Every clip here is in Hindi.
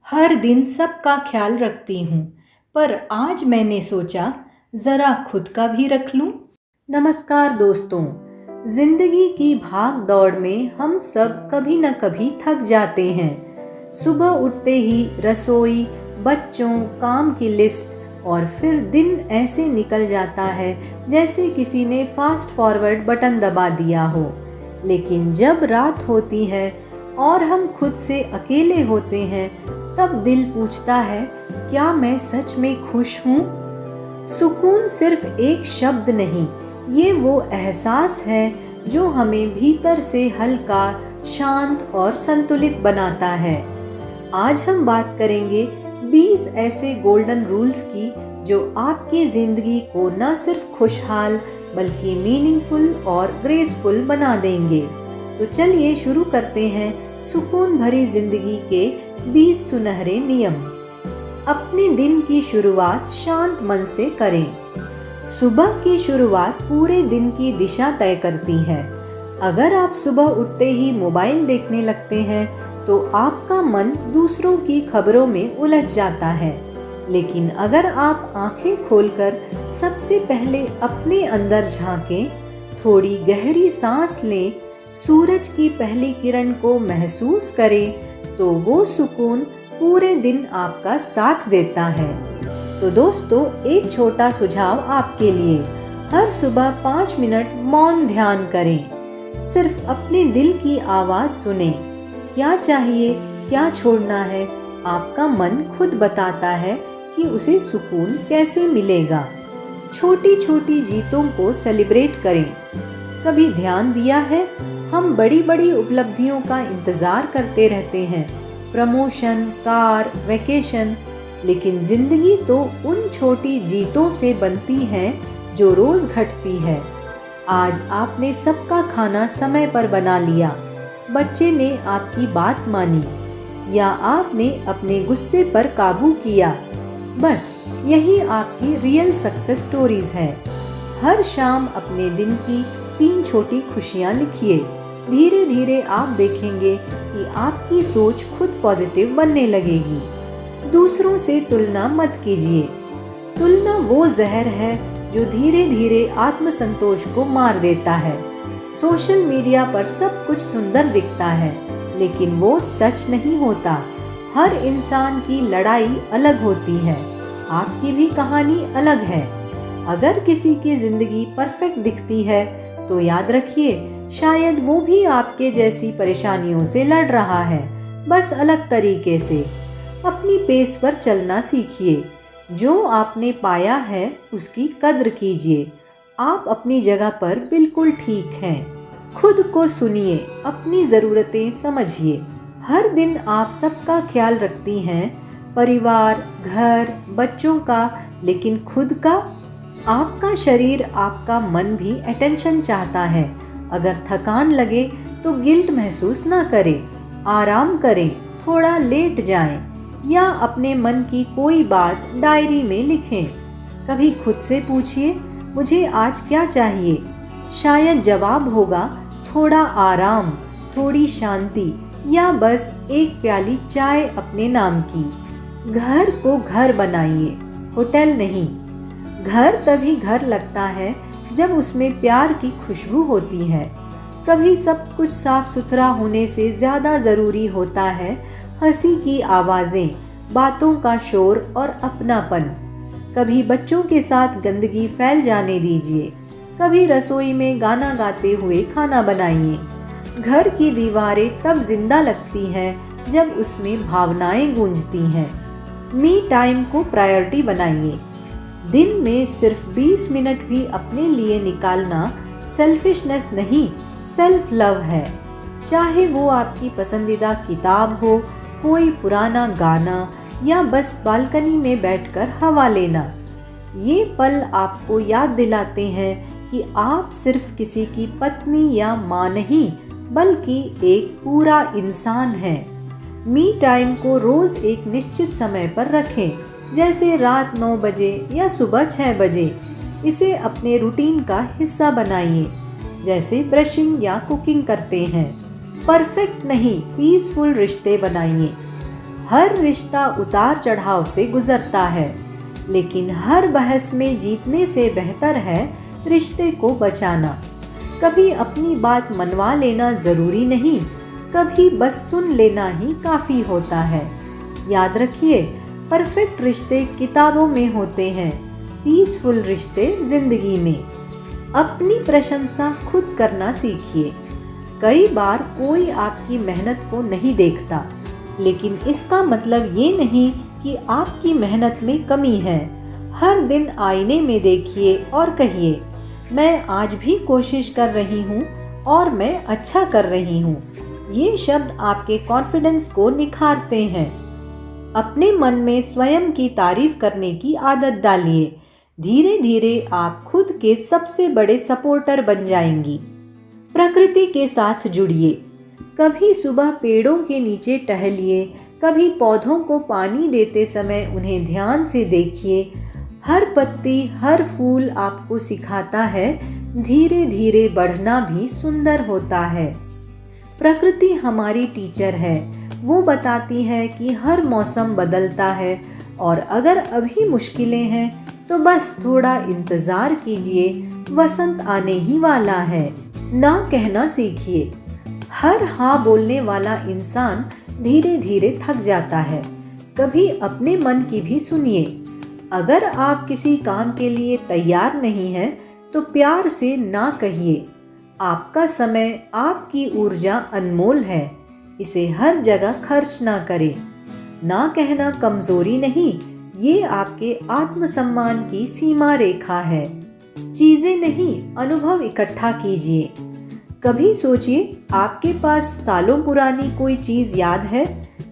हर दिन सबका ख्याल रखती हूँ, पर आज मैंने सोचा ज़रा खुद का भी रख लूँ। नमस्कार दोस्तों, जिंदगी की भाग दौड़ में हम सब कभी न कभी थक जाते हैं। सुबह उठते ही रसोई, बच्चों, काम की लिस्ट और फिर दिन ऐसे निकल जाता है जैसे किसी ने फास्ट फॉरवर्ड बटन दबा दिया हो। लेकिन जब रात होती है और हम खुद से अकेले होते हैं, तब दिल पूछता है, क्या मैं सच में खुश हूँ? सुकून सिर्फ एक शब्द नहीं, ये वो एहसास है जो हमें भीतर से हल्का, शांत और संतुलित बनाता है। आज हम बात करेंगे 20 ऐसे गोल्डन रूल्स की जो आपकी ज़िंदगी को न सिर्फ खुशहाल बल्कि मीनिंगफुल और ग्रेसफुल बना देंगे। तो चलिए शुरू करते हैं सुकून भरी ज़िंदगी के 20 सुनहरे नियम। अपने दिन की शुरुआत शांत मन से करें। सुबह की शुरुआत पूरे दिन की दिशा तय करती है। अगर आप सुबह उठते ही मोबाइल देखने लगते हैं तो आपका मन दूसरों की खबरों में उलझ जाता है। लेकिन अगर आप आंखें खोलकर सबसे पहले अपने अंदर झांकें, थोड़ी गहरी सांस लें, सूरज की पहली किरण को महसूस करें, तो वो सुकून पूरे दिन आपका साथ देता है। तो दोस्तों, एक छोटा सुझाव आपके लिए, हर सुबह 5 मिनट मौन ध्यान करें। सिर्फ अपने दिल की आवाज़ सुने। क्या चाहिए, क्या छोड़ना है, आपका मन खुद बताता है कि उसे सुकून कैसे मिलेगा। छोटी छोटी जीतों को सेलिब्रेट करें। कभी ध्यान दिया है, हम बड़ी बड़ी उपलब्धियों का इंतज़ार करते रहते हैं, प्रमोशन, कार, वैकेशन, लेकिन ज़िंदगी तो उन छोटी जीतों से बनती है जो रोज़ घटती है। आज आपने सबका खाना समय पर बना लिया, बच्चे ने आपकी बात मानी, या आपने अपने गुस्से पर काबू किया। बस यही आपकी रियल सक्सेस स्टोरीज है। हर शाम अपने दिन की 3 छोटी खुशियाँ लिखिए। धीरे धीरे आप देखेंगे कि आपकी सोच खुद पॉजिटिव बनने लगेगी। दूसरों से तुलना मत कीजिए। तुलना वो जहर है जो धीरे धीरे आत्मसंतोष को मार देता है। सोशल मीडिया पर सब कुछ सुंदर दिखता है, लेकिन वो सच नहीं होता। हर इंसान की लड़ाई अलग होती है, आपकी भी कहानी अलग है। अगर किसी की जिंदगी परफेक्ट दिखती है तो याद रखिए, शायद वो भी आपके जैसी परेशानियों से लड़ रहा है, बस अलग तरीके से। अपनी पेस पर चलना सीखिए। जो आपने पाया है उसकी कद्र कीजिए। आप अपनी जगह पर बिल्कुल ठीक हैं। खुद को सुनिए, अपनी ज़रूरतें समझिए। हर दिन आप सबका ख्याल रखती हैं, परिवार, घर, बच्चों का, लेकिन खुद का? आपका शरीर, आपका मन भी अटेंशन चाहता है। अगर थकान लगे तो गिल्ट महसूस ना करें, आराम करें, थोड़ा लेट जाएं, या अपने मन की कोई बात डायरी में लिखें। कभी खुद से पूछिए, मुझे आज क्या चाहिए? शायद जवाब होगा थोड़ा आराम, थोड़ी शांति, या बस एक प्याली चाय अपने नाम की। घर को घर बनाइए, होटल नहीं। घर तभी घर लगता है जब उसमें प्यार की खुशबू होती है। कभी सब कुछ साफ सुथरा होने से ज़्यादा ज़रूरी होता है हंसी की आवाज़ें, बातों का शोर और अपनापन। कभी बच्चों के साथ गंदगी फैल जाने दीजिए। कभी रसोई में गाना गाते हुए खाना बनाइए। घर की दीवारें तब जिंदा लगती हैं जब उसमें भावनाएं गूंजती हैं। मी टाइम को प्रायोरिटी बनाइए। दिन में सिर्फ 20 मिनट भी अपने लिए निकालना सेल्फिशनेस नहीं, सेल्फ लव है। चाहे वो आपकी पसंदीदा किताब हो, कोई पुराना गाना, या बस बालकनी में बैठकर हवा लेना। ये पल आपको याद दिलाते हैं कि आप सिर्फ किसी की पत्नी या माँ नहीं, बल्कि एक पूरा इंसान हैं। मी टाइम को रोज़ एक निश्चित समय पर रखें, जैसे रात 9 बजे या सुबह 6 बजे। इसे अपने रूटीन का हिस्सा बनाइए, जैसे ब्रशिंग या कुकिंग करते हैं। परफेक्ट नहीं, पीसफुल रिश्ते बनाइए। हर रिश्ता उतार चढ़ाव से गुजरता है, लेकिन हर बहस में जीतने से बेहतर है रिश्ते को बचाना। कभी अपनी बात मनवा लेना ज़रूरी नहीं, कभी बस सुन लेना ही काफ़ी होता है। याद रखिए, परफेक्ट रिश्ते किताबों में होते हैं, पीसफुल रिश्ते जिंदगी में। अपनी प्रशंसा खुद करना सीखिए। कई बार कोई आपकी मेहनत को नहीं देखता, लेकिन इसका मतलब ये नहीं कि आपकी मेहनत में कमी है। हर दिन आईने में देखिए और कहिए, मैं आज भी कोशिश कर रही हूँ और मैं अच्छा कर रही हूँ। ये शब्द आपके कॉन्फिडेंस को निखारते हैं। अपने मन में स्वयं की तारीफ करने की आदत डालिए। धीरे धीरे आप खुद के सबसे बड़े सपोर्टर बन जाएंगी। प्रकृति के साथ जुड़िए। कभी सुबह पेड़ों के नीचे टहलिए, कभी पौधों को पानी देते समय उन्हें ध्यान से देखिए। हर पत्ती, हर फूल आपको सिखाता है धीरे धीरे बढ़ना भी सुंदर होता है। प्रकृति हमारी टीचर है। वो बताती है कि हर मौसम बदलता है और अगर अभी मुश्किलें हैं तो बस थोड़ा इंतज़ार कीजिए, वसंत आने ही वाला है। ना कहना सीखिए। हर हाँ बोलने वाला इंसान धीरे धीरे थक जाता है। कभी अपने मन की भी सुनिए। अगर आप किसी काम के लिए तैयार नहीं हैं तो प्यार से ना कहिए। आपका समय, आपकी ऊर्जा अनमोल है, इसे हर जगह खर्च ना करें। ना कहना कमजोरी नहीं, ये आपके आत्मसम्मान की सीमा रेखा है। चीजें नहीं, अनुभव इकट्ठा कीजिए। कभी सोचिए, आपके पास सालों पुरानी कोई चीज याद है?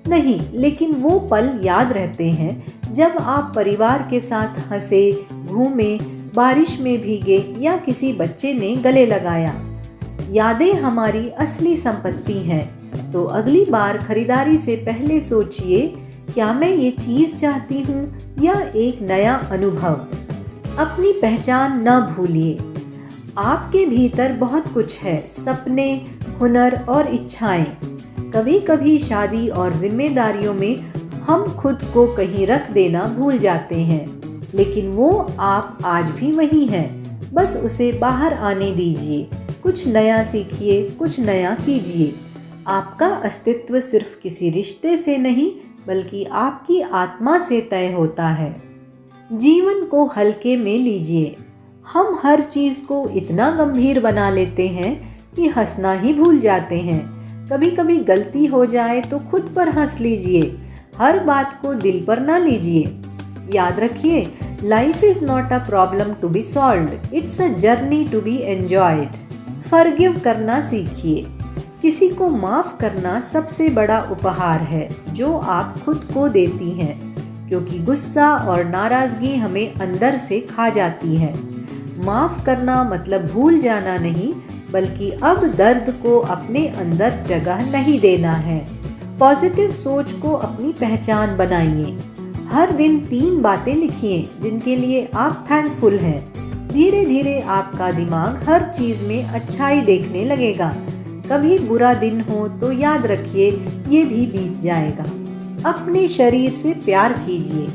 नहीं, लेकिन वो पल याद रहते हैं जब आप परिवार के साथ हंसे, घूमे, बारिश में भीगे या किसी बच्चे ने गले लगाया। यादें हमारी असली संपत्ति हैं। तो अगली बार खरीदारी से पहले सोचिए, क्या मैं ये चीज़ चाहती हूँ या एक नया अनुभव। अपनी पहचान न भूलिए। आपके भीतर बहुत कुछ है, सपने, हुनर और इच्छाएं। कभी कभी शादी और जिम्मेदारियों में हम खुद को कहीं रख देना भूल जाते हैं, लेकिन वो आप आज भी वही हैं। बस उसे बाहर आने दीजिए। कुछ नया सीखिए, कुछ नया कीजिए। आपका अस्तित्व सिर्फ किसी रिश्ते से नहीं, बल्कि आपकी आत्मा से तय होता है। जीवन को हल्के में लीजिए। हम हर चीज़ को इतना गंभीर बना लेते हैं कि हंसना ही भूल जाते हैं। कभी कभी गलती हो जाए तो खुद पर हंस लीजिए। हर बात को दिल पर ना लीजिए। याद रखिए, life is not a problem to be solved, it's a journey to be enjoyed. Forgive करना सीखिए। किसी को माफ़ करना सबसे बड़ा उपहार है जो आप खुद को देती हैं, क्योंकि गुस्सा और नाराज़गी हमें अंदर से खा जाती है। माफ़ करना मतलब भूल जाना नहीं, बल्कि अब दर्द को अपने अंदर जगह नहीं देना है। पॉजिटिव सोच को अपनी पहचान बनाइए। हर दिन 3 बातें लिखिए जिनके लिए आप थैंकफुल हैं। धीरे धीरे आपका दिमाग हर चीज़ में अच्छाई देखने लगेगा। कभी बुरा दिन हो तो याद रखिए, ये भी बीत जाएगा। अपने शरीर से प्यार कीजिए।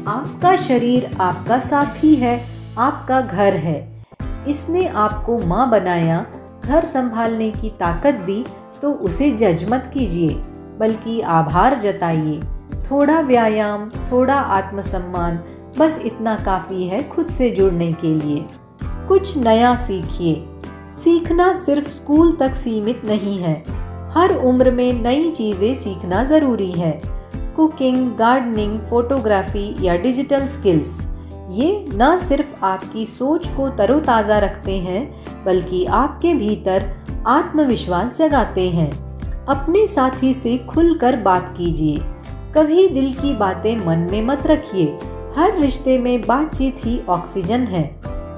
आपका शरीर आपका साथी है, आपका घर है। इसने आपको माँ बनाया, घर संभालने की ताकत दी, तो उसे जज मत कीजिए, बल्कि आभार जताइए। थोड़ा व्यायाम, थोड़ा आत्मसम्मान, बस इतना काफ़ी है खुद से जुड़ने के लिए। कुछ नया सीखिए। सीखना सिर्फ स्कूल तक सीमित नहीं है। हर उम्र में नई चीज़ें सीखना ज़रूरी है। कुकिंग, गार्डनिंग, फोटोग्राफी या डिजिटल स्किल्स, ये न सिर्फ आपकी सोच को तरोताज़ा रखते हैं, बल्कि आपके भीतर आत्मविश्वास जगाते हैं। अपने साथी से खुलकर बात कीजिए। कभी दिल की बातें मन में मत रखिए। हर रिश्ते में बातचीत ही ऑक्सीजन है।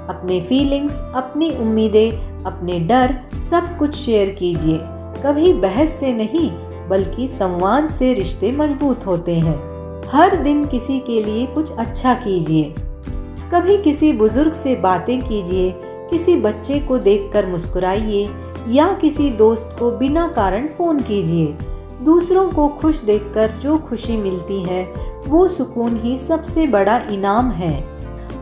अपने फीलिंग्स, अपनी उम्मीदें, अपने डर, सब कुछ शेयर कीजिए। कभी बहस से नहीं, बल्कि संवाद से रिश्ते मजबूत होते हैं। हर दिन किसी के लिए कुछ अच्छा कीजिए। कभी किसी बुजुर्ग से बातें कीजिए, किसी बच्चे को देखकर मुस्कुराइए या किसी दोस्त को बिना कारण फ़ोन कीजिए। दूसरों को खुश देखकर जो खुशी मिलती है वो सुकून ही सबसे बड़ा इनाम है।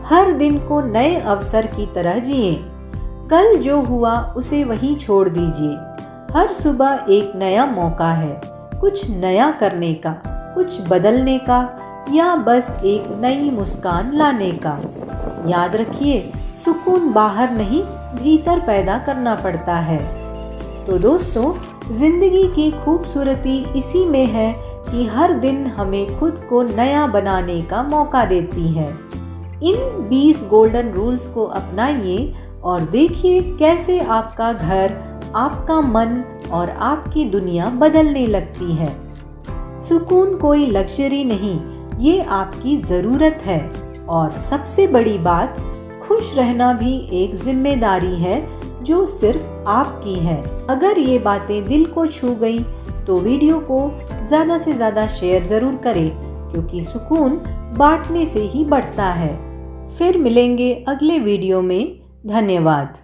हर दिन को नए अवसर की तरह जिए। कल जो हुआ उसे वहीं छोड़ दीजिए। हर सुबह एक नया मौका है, कुछ नया करने का, कुछ बदलने का, या बस एक नई मुस्कान लाने का। याद रखिए, सुकून बाहर नहीं भीतर पैदा करना पड़ता है। तो दोस्तों, जिंदगी की खूबसूरती इसी में है कि हर दिन हमें खुद को नया बनाने का मौका देती है। इन 20 गोल्डन रूल्स को अपनाइए और देखिए कैसे आपका घर, आपका मन और आपकी दुनिया बदलने लगती है। सुकून कोई लग्जरी नहीं, ये आपकी ज़रूरत है। और सबसे बड़ी बात, खुश रहना भी एक जिम्मेदारी है जो सिर्फ आपकी है। अगर ये बातें दिल को छू गई तो वीडियो को ज़्यादा से ज़्यादा शेयर ज़रूर करें, क्योंकि सुकून बांटने से ही बढ़ता है। फिर मिलेंगे अगले वीडियो में। धन्यवाद।